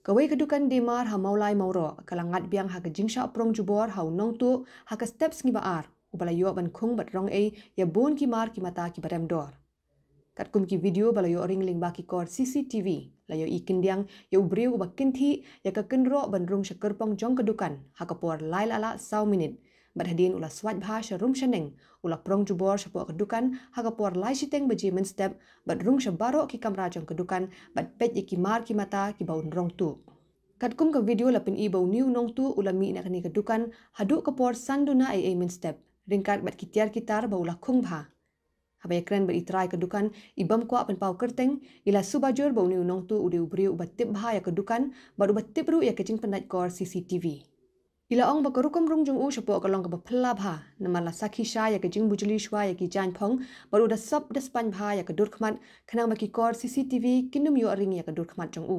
Kawai kedukan demar ha maulai mauro kalangat biang ha kejingsha prong jubor ha nongtuh ha ke steps ngi baar ubalayo ban khung bat rong ya bon ki mar ki mata ki barem dor. Kat kum ki video balayo ring ling baki kor CCTV layo ikin diang ya ubriu uba kinthi ya ke kendro ban rung syakerpong jong kedukan ha kapor lail ala saw minit bat hadin ula swat bha syarum shiteng ula prong jubor syapo kedukan ha kapor lai shiteng baji men step bat rung syabaro ki kamera jong kedukan bat pet ye ki mar ki mata ki baun rong tu. Kat kum ke video lapin i bau new nongtuh ula mi nak ni kedukan haduk kapor sanduna ai men step ringkat bat kitiar kitar bau la khung bha. Habaya keren beritrai kedukan ibam kuat penpau kerteng ila subajur bau new nongtuh ude ubriu ubat tip bha ya kedukan bat ubat tip ru ya kecing pendat kor CCTV. Ila ong bakarukum rung jung u syapo kalong ke bapela bha namala sakhi sha ya kejing bujuli shwa ya ki jan phong baru udah sab despan bha ya kedur khmat kenang baki kor CCTV kinum yo ring ya kedur khmat jung u.